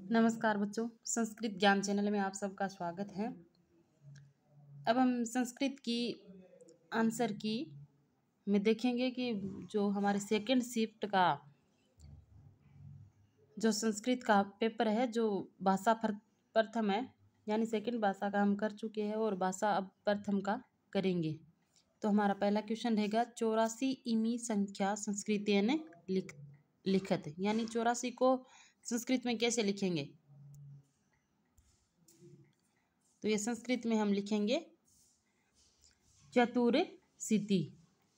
नमस्कार बच्चों, संस्कृत ज्ञान चैनल में आप सबका स्वागत है। अब हम संस्कृत की आंसर की में देखेंगे कि जो हमारे सेकंड शिफ्ट का जो संस्कृत का पेपर है, जो भाषा प्रथम है यानी सेकंड भाषा का हम कर चुके हैं और भाषा अब प्रथम का करेंगे। तो हमारा पहला क्वेश्चन रहेगा 84 इमी संख्या संस्कृतेन लिखत, यानी 84 को संस्कृत में कैसे लिखेंगे। तो ये संस्कृत में हम लिखेंगे चतुरशीति,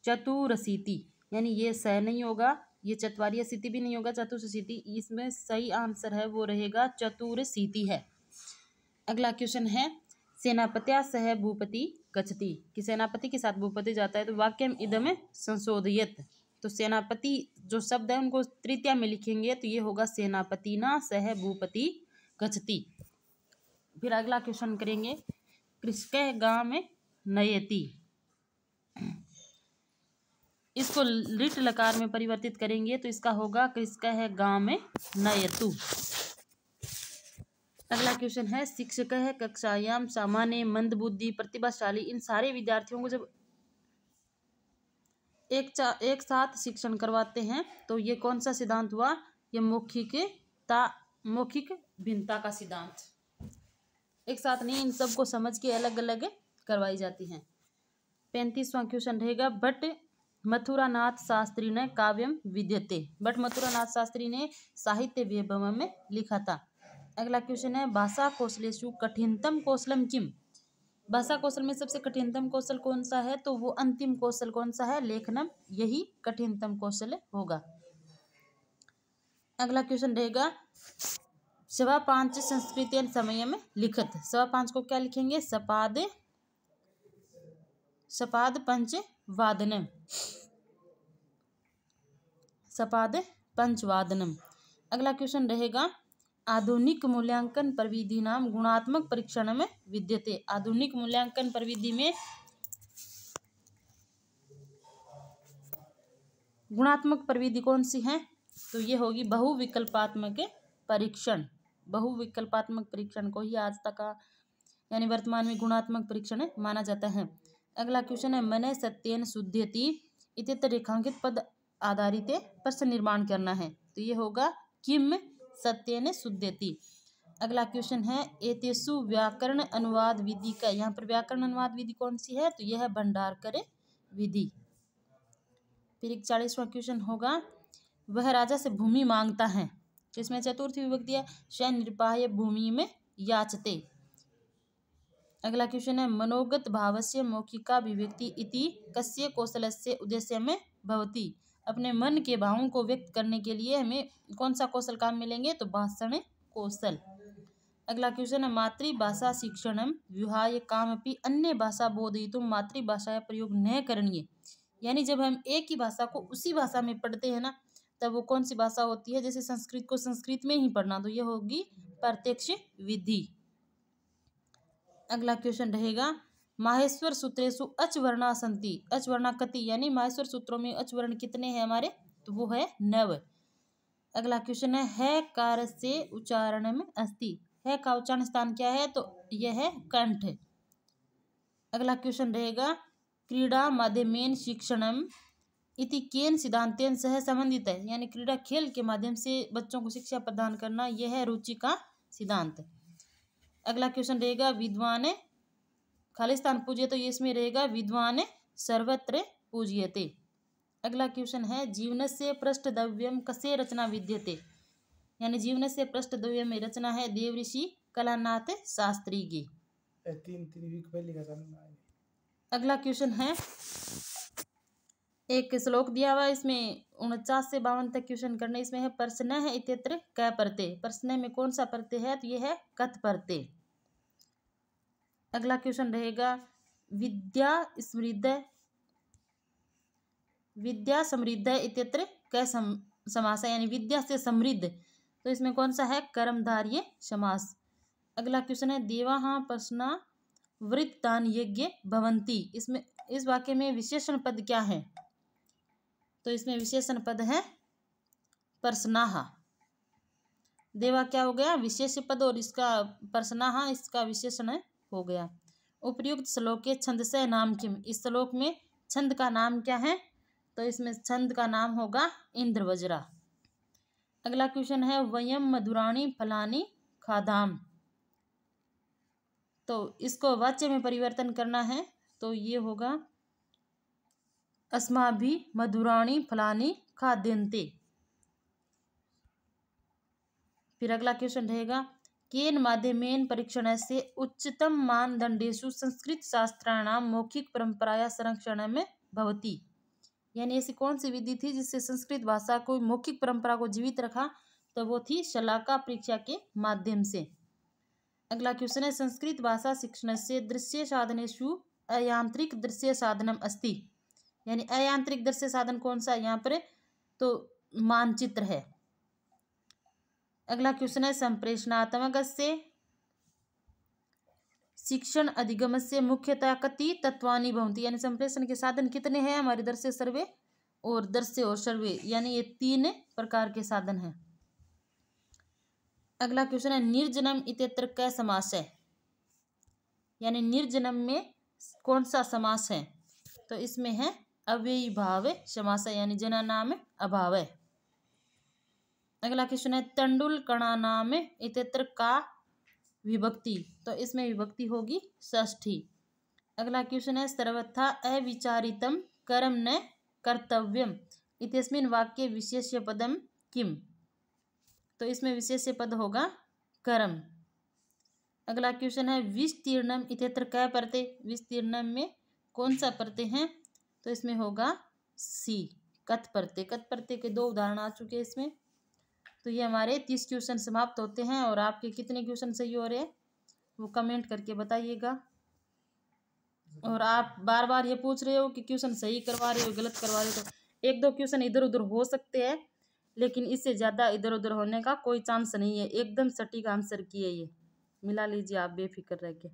चतुरशीति, यानी ये स नहीं होगा, ये चत्वारियशीति भी नहीं होगा, चतुरशीति। इसमें सही आंसर है वो रहेगा चतुरशीति है। अगला क्वेश्चन है सेनापत्या सह भूपति गच्छति, कि सेनापति के साथ भूपति जाता है। तो वाक्यम इदम संशोधयत, तो सेनापति जो शब्द है उनको तृतीया में लिखेंगे, तो ये होगा सेनापतिना सह भूपति गच्छति। फिर अगला क्वेश्चन करेंगे कृषक गांव में नयति, इसको लिट लकार में परिवर्तित करेंगे तो इसका होगा कृषक है गांव में नयतु। अगला क्वेश्चन है शिक्षक है कक्षायाम सामान्य मंदबुद्धि प्रतिभाशाली, इन सारे विद्यार्थियों को जब एक साथ शिक्षण करवाते हैं तो ये कौन सा सिद्धांत हुआ, ये मौखिक भिन्नता का सिद्धांत। एक साथ नहीं, इन सबको समझ के अलग अलग करवाई जाती हैं। 35वां क्वेश्चन रहेगा भट्ट मथुरानाथ शास्त्री ने काव्यम विद्यते, भट्ट मथुरानाथ शास्त्री ने साहित्य वैभव में लिखा था। अगला क्वेश्चन है भाषा कौशलेषु कठिनतम कौशलम किम, भाषा कौशल में सबसे कठिनतम कौशल कौन सा है, तो वो अंतिम कौशल कौन सा है, लेखनम, यही कठिनतम कौशल होगा। अगला क्वेश्चन रहेगा सवा 5 संस्कृतियन समय में लिखत, सवा 5 को क्या लिखेंगे, सपाद पंच वादनम, सपाद पंच वादनम। अगला क्वेश्चन रहेगा आधुनिक मूल्यांकन प्रविधि नाम गुणात्मक परीक्षण में विद्यते, आधुनिक मूल्यांकन प्रविधि में गुणात्मक प्रविधि कौन सी है, तो ये होगी बहुविकल्पात्मक परीक्षण। बहुविकल्पात्मक परीक्षण को ही आज तक का यानी वर्तमान में गुणात्मक परीक्षण माना जाता है। अगला क्वेश्चन है मन सत्येन शुद्ध्यति इत्यत्र रेखांकित पद आधारित प्रश्न निर्माण करना है, तो ये होगा किम सत्येन शुद्ध्यति। अगला क्वेश्चन है एतेषु व्याकरण अनुवाद विधि का, यहाँ पर व्याकरण अनुवाद विधि कौन सी है, तो यह है भंडारकर विधि। फिर 41वां क्वेश्चन होगा वह राजा से भूमि मांगता है, इसमें चतुर्थी विभक्ति है, शय निरपाय भूमि में याचते। अगला क्वेश्चन है मनोगत भावस्य मौखिका विभक्ति इति कस्य कौशलस्य उद्देश्य में भवति, अपने मन के भावों को व्यक्त करने के लिए हमें कौन सा कौशल काम मिलेंगे, तो भाषण कौशल। अगला क्वेश्चन है मातृभाषा शिक्षणम विहाय कामपि अन्य भाषा बोधयितुम मातृभाषा प्रयोग न करणीय, यानी जब हम एक ही भाषा को उसी भाषा में पढ़ते हैं ना, तब वो कौन सी भाषा होती है, जैसे संस्कृत को संस्कृत में ही पढ़ना, तो ये होगी प्रत्यक्ष विधि। अगला क्वेश्चन रहेगा माहेश्वर सूत्रेषु अच वर्णा सन्ति, अच वर्णा कति, यानी माहेश्वर सूत्रों में अच वर्ण कितने हैं हमारे, तो वो है 9। अगला क्वेश्चन है कार से उच्चारण में अस्ति, है का उच्चारण स्थान क्या है, तो यह है कंठ। अगला क्वेश्चन रहेगा क्रीडा माध्यमेन शिक्षणम इति केन सिद्धांतेन सह संबंधित है, यानी क्रीड़ा खेल के माध्यम से बच्चों को शिक्षा प्रदान करना, यह है रुचि का सिद्धांत। अगला क्वेश्चन रहेगा विद्वान खालिस्तान पूज्य, तो ये इसमें रहेगा विद्वान सर्वत्र पूज्यते। अगला क्वेश्चन है जीवनस्य पृष्ठद्रव्यम कस्य रचना विद्यते, यानी जीवनस्य पृष्ठद्रव्यम में रचना है देवऋषि कलानाथ शास्त्री की। अगला क्वेश्चन है एक श्लोक दिया हुआ, इसमें 49 से 52 तक क्वेश्चन करने। इसमें है प्रश्न है इत्यत्र क प्रत्यय, प्रश्न में कौन सा प्रत्यय है, तो ये है कत प्रत्यय। अगला क्वेश्चन रहेगा विद्या समृद्ध इत्यत्र क समास, यानी विद्या से समृद्ध, तो इसमें कौन सा है कर्मधारय समास। अगला क्वेश्चन है देवाः प्रश्ना वृत्तान यज्ञ भवन्ति, इसमें इस वाक्य में विशेषण पद क्या है, तो इसमें विशेषण पद है प्रश्नाः। देवा क्या हो गया, विशेष्य पद, और इसका पर्सनाहा इसका विशेषण हो गया। उपर्युक्त श्लोक के छंदस्य नाम किम, इस श्लोक में छंद का नाम क्या है, तो इसमें छंद का नाम होगा इंद्रवज्रा। अगला क्वेश्चन है वयम मधुराणी फलानी खादाम, तो इसको वाच्य में परिवर्तन करना है, तो ये होगा अस्माभिः मधुराणी फलानी खाद्यन्ते। फिर अगला क्वेश्चन रहेगा केन माध्यमेन परीक्षणस्य उच्चतम मानदंडेषु संस्कृत शास्त्राणां मौखिक परंपराया संरक्षण में भवति, यानी ऐसी कौन सी विधि थी जिससे संस्कृत भाषा को मौखिक परंपरा को जीवित रखा, तो वो थी शलाका परीक्षा के माध्यम से। अगला क्वेश्चन है संस्कृत भाषा शिक्षणस्य दृश्य साधनेषु अयांत्रिक दृश्य साधनम अस्ति, यानी अयांत्रिक दृश्य साधन कौन सा है यहाँ पर, तो मानचित्र है। अगला क्वेश्चन है संप्रेषणात्मकस्य शिक्षण अधिगमस्य मुख्यतः कति तत्वानि भवन्ति, यानी संप्रेषण के साधन कितने हैं हमारे, दृश्य सर्वे और दृश्य और सर्वे, यानी ये 3 प्रकार के साधन हैं। अगला क्वेश्चन है निर्जनम इत्यत्र कै समास है, यानी निर्जनम में कौन सा समास है, तो इसमें है अव्ययी भाव समास, यानी जना नाम अभाव है। अगला क्वेश्चन है तंडुल कणा नाम इत्यत्र का विभक्ति, तो इसमें विभक्ति होगी षष्ठी। अगला क्वेश्चन है सर्वथा अविचारितम कर्म न कर्तव्यम इत्यस्मिन् वाक्ये विशेष्य पदम किम, तो इसमें विशेष्य पद होगा कर्म। अगला क्वेश्चन है विस्तीर्णम इत्यत्र कै प्रत्यय, विस्तीर्णम में कौन सा प्रत्यय है, तो इसमें होगा सी कथ प्रत्यय। कथ प्रत्यय के 2 उदाहरण आ चुके हैं इसमें। तो ये हमारे 30 क्वेश्चन समाप्त होते हैं, और आपके कितने क्वेश्चन सही हो रहे हैं वो कमेंट करके बताइएगा। और आप बार बार ये पूछ रहे हो कि क्वेश्चन सही करवा रहे हो गलत करवा रहे हो, तो 1-2 क्वेश्चन इधर उधर हो सकते हैं, लेकिन इससे ज़्यादा इधर उधर होने का कोई चांस नहीं है। एकदम सटीक आंसर की है ये, मिला लीजिए आप बेफिक्र रह के।